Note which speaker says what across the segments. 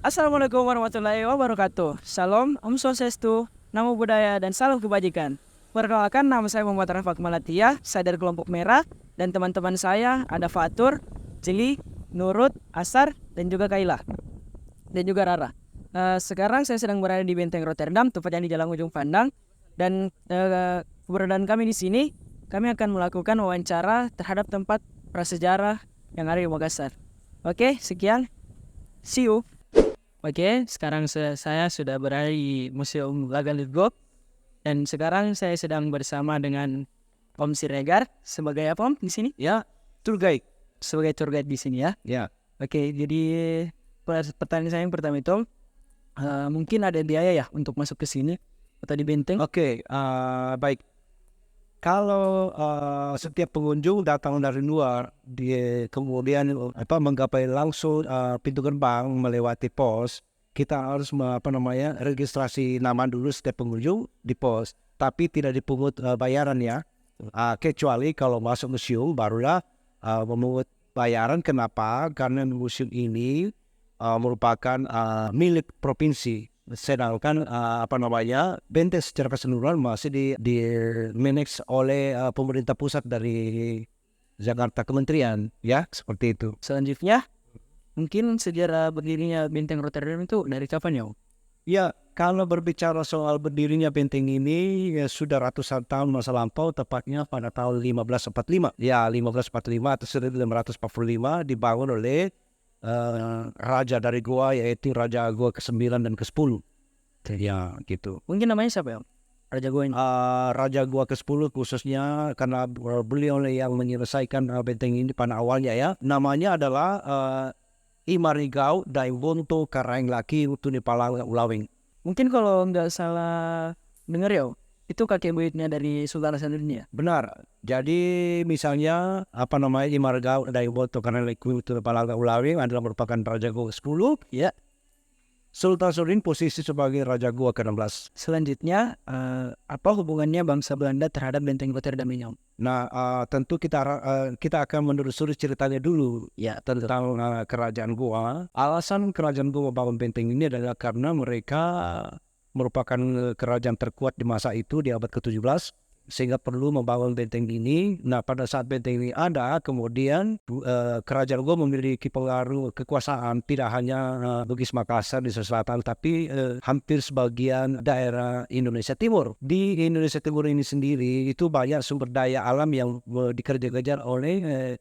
Speaker 1: Assalamualaikum warahmatullahi wabarakatuh. Salam, Om Swastiastu, Namo Buddhaya, dan salam kebajikan. Perkenalkan, nama saya Muhammad Rafa Kemalatia, saya dari kelompok merah, dan teman-teman saya ada Fatur, Jeli, Nurut, Asar, dan juga Kaila, dan juga Rara. Sekarang saya sedang berada di Benteng Rotterdam, tepatnya di Jalan Ujung Pandang, dan keberadaan kami di sini, kami akan melakukan wawancara terhadap tempat prasejarah yang ada di Makassar. Oke, sekian. See you. Oke, sekarang saya sudah berada di Museum Lagalegok dan sekarang saya sedang bersama dengan Om Siregar sebagai apa Om di sini?
Speaker 2: Ya, tour guide.
Speaker 1: Sebagai tour guide di sini ya.
Speaker 2: Ya,
Speaker 1: Oke, jadi pertanyaan saya yang pertama itu mungkin ada biaya ya untuk masuk ke sini atau di benteng?
Speaker 2: oke. Baik. Kalau setiap pengunjung datang dari luar, dia kemudian menggapai langsung pintu gerbang melewati pos, kita harus registrasi nama dulu setiap pengunjung di pos. Tapi tidak dipungut bayaran ya. Kecuali kalau masuk museum barulah memungut bayaran. Kenapa? Karena museum ini merupakan milik provinsi. Sedangkan benteng secara keseluruhan masih di manage oleh pemerintah pusat dari Jakarta Kementerian, ya seperti itu.
Speaker 1: Selanjutnya, mungkin sejarah berdirinya Benteng Rotterdam itu dari kapan ya Om?
Speaker 2: Ya, kalau berbicara soal berdirinya benteng ini ya, sudah ratusan tahun masa lampau, tepatnya pada tahun 1545. Ya, 1545 atau 1545 dibangun oleh raja dari Goa, yaitu Raja Goa ke-9 dan ke-10. Ya, gitu.
Speaker 1: Mungkin namanya siapa ya Om? Raja Goa ini?
Speaker 2: Raja Goa ke-10 khususnya karena beliau yang menyelesaikan benteng ini pada awalnya ya. Namanya adalah Imarigao Daibonto Karaeng Laki Utuni Palang Ulaweng.
Speaker 1: Mungkin kalau nggak salah dengar ya Om, itu kakek buyutnya dari Sultan Hasanuddin ya?
Speaker 2: Benar. Jadi misalnya Imarigao Daibonto Karaeng Laki Utuni Palang Ulaweng adalah merupakan Raja Goa ke-10 ya. Sultan Hasanuddin posisi sebagai Raja Goa ke-16.
Speaker 1: Selanjutnya, apa hubungannya bangsa Belanda terhadap Benteng Rotterdam ini Om?
Speaker 2: Nah, tentu kita akan menelusuri ceritanya dulu
Speaker 1: Ya,
Speaker 2: tentang kerajaan Goa. Alasan kerajaan Goa bangun benteng ini adalah karena mereka merupakan kerajaan terkuat di masa itu di abad ke-17, sehingga perlu membangun benteng ini. Nah, pada saat benteng ini ada, kemudian kerajaan Goa memiliki pengaruh kekuasaan tidak hanya Bugis Makassar di selatan, tapi hampir sebagian daerah Indonesia Timur. Di Indonesia Timur ini sendiri itu banyak sumber daya alam yang dikejar-kejar oleh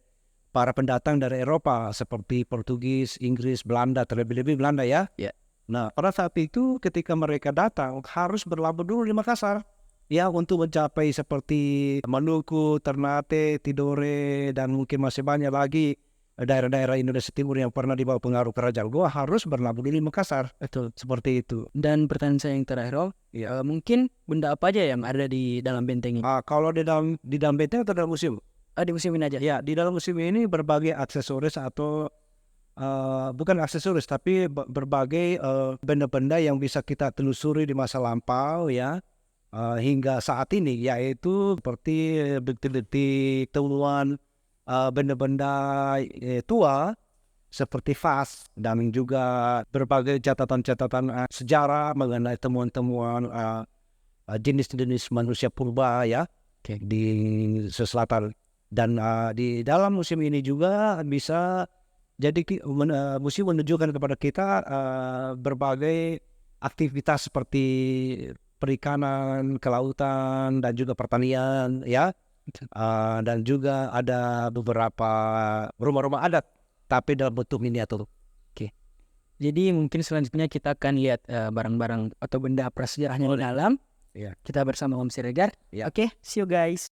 Speaker 2: para pendatang dari Eropa seperti Portugis, Inggris, Belanda, terlebih-lebih Belanda ya.
Speaker 1: Ya.
Speaker 2: Nah, pada saat itu ketika mereka datang harus berlabuh dulu di Makassar. Ya, untuk mencapai seperti Maluku, Ternate, Tidore, dan mungkin masih banyak lagi daerah-daerah Indonesia Timur yang pernah dibawa pengaruh kerajaan Goa harus berlabuh dulu di Makassar.
Speaker 1: Betul.
Speaker 2: Seperti itu.
Speaker 1: Dan pertanyaan saya yang terakhir Om, mungkin benda apa aja yang ada di dalam benteng ini?
Speaker 2: Kalau di dalam benteng atau dalam museum?
Speaker 1: Di museum ini aja?
Speaker 2: Ya, di dalam museum ini berbagai aksesoris atau bukan aksesoris tapi berbagai benda-benda yang bisa kita telusuri di masa lampau ya. Hingga saat ini, yaitu seperti detik-detik temuan benda-benda tua seperti vas dan juga berbagai catatan-catatan sejarah mengenai temuan-temuan jenis-jenis manusia purba ya. Di selatan. Dan di dalam museum ini juga bisa jadi museum menunjukkan kepada kita berbagai aktivitas seperti perikanan, kelautan, dan juga pertanian ya. Dan juga ada beberapa rumah-rumah adat tapi dalam bentuk miniatur.
Speaker 1: Jadi mungkin selanjutnya kita akan lihat barang-barang atau benda prasejarahnya di dalam.
Speaker 2: Ya.
Speaker 1: Kita bersama Om Siregar.
Speaker 2: Ya.
Speaker 1: Oke, see you guys.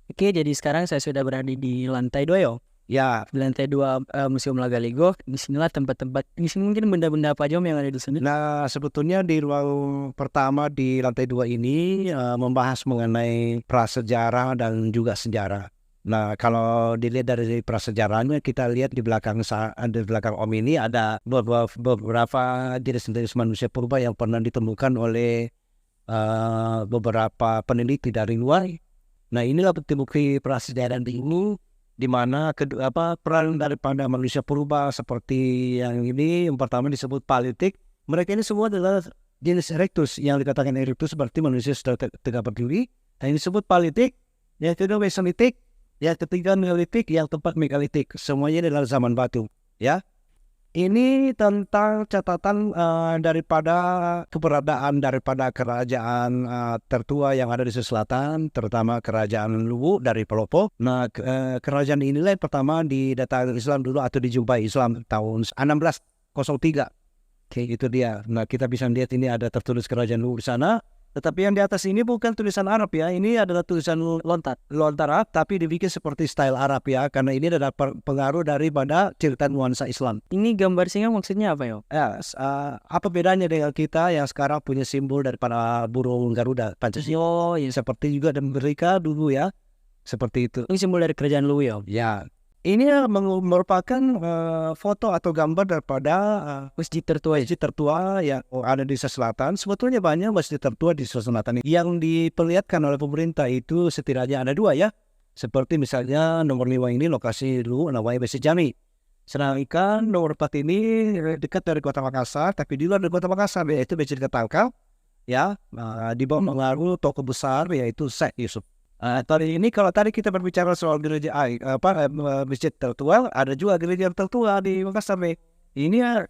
Speaker 1: Oke, jadi sekarang saya sudah berada di lantai 2 ya Om.
Speaker 2: Ya,
Speaker 1: Di lantai 2 Museum Lagalegok. Disinilah tempat-tempat, di sini mungkin benda-benda apa aja Om yang ada di sini?
Speaker 2: nah sebetulnya di ruang pertama di lantai 2 ini membahas mengenai prasejarah dan juga sejarah. Nah, kalau dilihat dari prasejarahnya, kita lihat di belakang Om ini ada beberapa jenis-jenis manusia purba yang pernah ditemukan oleh beberapa peneliti dari luar. Nah, inilah bukti-bukti prasejarah ini di mana peran daripada manusia purba seperti yang ini, yang pertama disebut Paleolithic. Mereka ini semua adalah jenis erectus. Yang dikatakan erectus berarti manusia sudah tegak berdiri. Yang disebut Paleolithic, yang kedua Mesolithic, yang ketiga Neolithic, yang keempat Megalitik. Semuanya adalah zaman batu, ya. Ini tentang catatan daripada keberadaan daripada kerajaan tertua yang ada di selatan, terutama kerajaan Luwu dari Palopo. Nah, kerajaan inilah yang pertama didatangi Islam dulu atau dijumpai Islam tahun 1603. Oke, itu dia. Nah, kita bisa lihat ini ada tertulis kerajaan Luwu di sana. Tetapi yang di atas ini bukan tulisan Arab ya, ini adalah tulisan lontar Arab, tapi dibikin seperti style Arab ya, karena ini adalah pengaruh daripada cerita nuansa Islam.
Speaker 1: Ini gambar singa maksudnya apa ya?
Speaker 2: Ya, apa bedanya dengan kita yang sekarang punya simbol daripada burung Garuda, Pancasila?
Speaker 1: Oh iya.
Speaker 2: Seperti juga dan mereka dulu ya, seperti itu.
Speaker 1: Ini simbol dari kerajaan Luwu ya?
Speaker 2: Ya, ini merupakan foto atau gambar daripada
Speaker 1: Masjid tertua ya?
Speaker 2: masjid tertua yang ada di selatan. Sebetulnya banyak masjid tertua di selatan ini. Yang diperlihatkan oleh pemerintah itu setidaknya ada 2 ya. Seperti misalnya nomor 5 ini lokasi dulu namanya Masjid Jami. Sedangkan nomor 4 ini dekat dari kota Makassar, tapi di luar dari kota Makassar yaitu Masjid Ketangkap. Ya, di bawah pengaruh tokoh besar yaitu Syekh Yusuf. Tadi ini kalau tadi kita berbicara soal gereja masjid tertua, ada juga gereja tertua di Makassar nih. Ini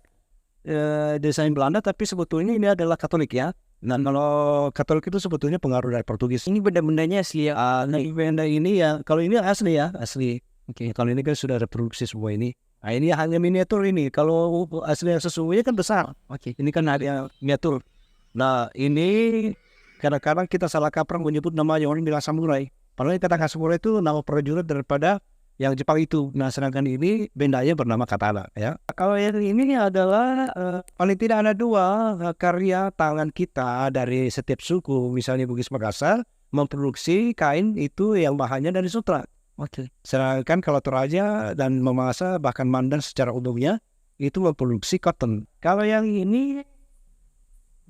Speaker 2: desain Belanda tapi sebetulnya ini adalah Katolik ya. Nah, kalau Katolik itu sebetulnya pengaruh dari Portugis.
Speaker 1: Ini benda-bendanya asli ya?
Speaker 2: Nah, benda ini ya, kalau ini asli ya, asli. Oke, kalau ini kan sudah reproduksi semua ini. Nah, ini hanya miniatur ini. Kalau asli yang sesungguhnya kan besar.
Speaker 1: Oke.
Speaker 2: Ini kan ada miniatur. Nah, ini kadang-kadang kita salah kaprah menyebut namanya orang bilang samurai. Padahal kata samurai itu nama prajurit daripada yang Jepang itu. Nah, sedangkan ini bendanya bernama katana ya. Kalau yang ini adalah paling tidak ada 2 karya tangan kita dari setiap suku. Misalnya Bugis Makassar memproduksi kain itu yang bahannya dari sutra.
Speaker 1: Oke.
Speaker 2: Sedangkan kalau Toraja dan Mamasa bahkan Mandan secara umumnya itu memproduksi cotton. Kalau yang ini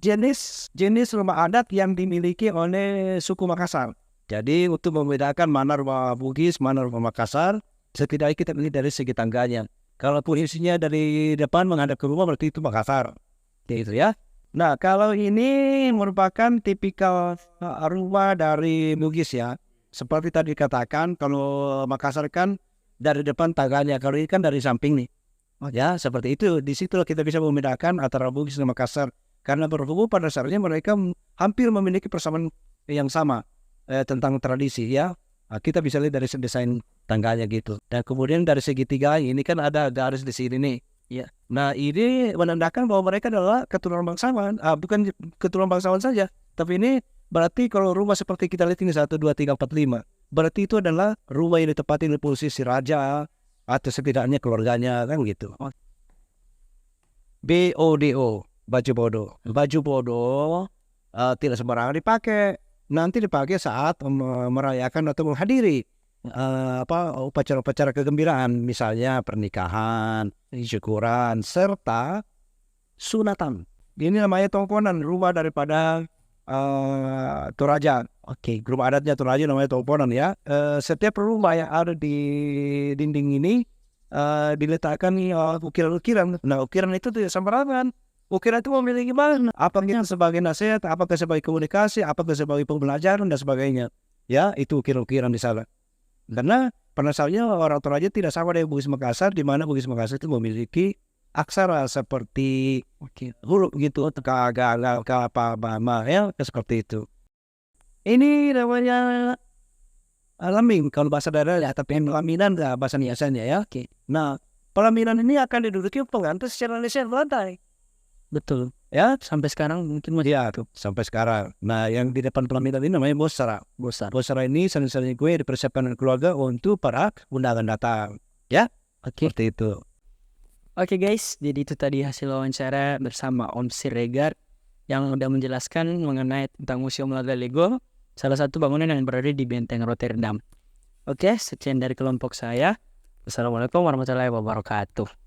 Speaker 2: jenis rumah adat yang dimiliki oleh suku Makassar. Jadi untuk membedakan mana rumah Bugis, mana rumah Makassar, setidaknya kita melihat dari segi tangganya. Kalau posisinya dari depan menghadap ke rumah berarti itu Makassar. Gitu ya. Nah, kalau ini merupakan tipikal rumah dari Bugis ya. Seperti tadi katakan, kalau Makassar kan dari depan tangganya, kalau ini kan dari samping nih. Ya, seperti itu. Di situ kita bisa membedakan antara Bugis dan Makassar. Karena berhubung pada dasarnya mereka hampir memiliki persamaan yang sama tentang tradisi ya. Kita bisa lihat dari desain tangganya gitu. Dan kemudian dari segitiga ini kan ada garis di sini nih. Ya. Nah, ini menandakan bahwa mereka adalah keturunan bangsawan. Bukan keturunan bangsawan saja, tapi ini berarti kalau rumah seperti kita lihat ini 1, 2, 3, 4, 5. Berarti itu adalah rumah yang ditempati oleh posisi raja atau setidaknya keluarganya kan gitu. BODO. Baju bodoh. Baju bodoh tidak sembarangan dipakai. Nanti dipakai saat merayakan atau menghadiri upacara-upacara kegembiraan, misalnya pernikahan, syukuran, serta sunatan. Ini namanya tongkonan, rumah daripada Toraja. Oke, rumah adatnya Toraja namanya tongkonan ya. Setiap rumah yang ada di dinding ini diletakkan ukiran-ukiran. Nah, ukiran itu tidak sembarangan. Ukiran itu memiliki mana? Apakah sebagai nasihat, apakah sebagai komunikasi, apakah sebagai pembelajaran dan sebagainya. Ya, itu ukiran-ukiran di sana. Karena pada asalnya orang Toraja tidak sama dengan Bugis Makassar, di mana Bugis Makassar itu memiliki aksara seperti huruf gitu, ya, seperti itu. Ini namanya lambing kalau bahasa daerah ya, tapi pelaminan bahasa biasanya ya. Oke. Nah, pelaminan ini akan diduduki pengantin secara lisan lantai.
Speaker 1: Betul.
Speaker 2: Ya,
Speaker 1: Sampai sekarang mungkin masih
Speaker 2: ya tuh sampai sekarang. Nah, yang di depan pelaminan ini namanya bosara. Bosara ini saling-saling kue dipersiapkan oleh keluarga untuk para undangan datang. Ya,
Speaker 1: Oke.
Speaker 2: seperti itu.
Speaker 1: Oke guys, jadi itu tadi hasil wawancara bersama Om Siregar yang udah menjelaskan mengenai tentang Museum Laga Lego, salah satu bangunan yang berada di Benteng Rotterdam. Oke, sekian dari kelompok saya. Wassalamualaikum warahmatullahi wabarakatuh.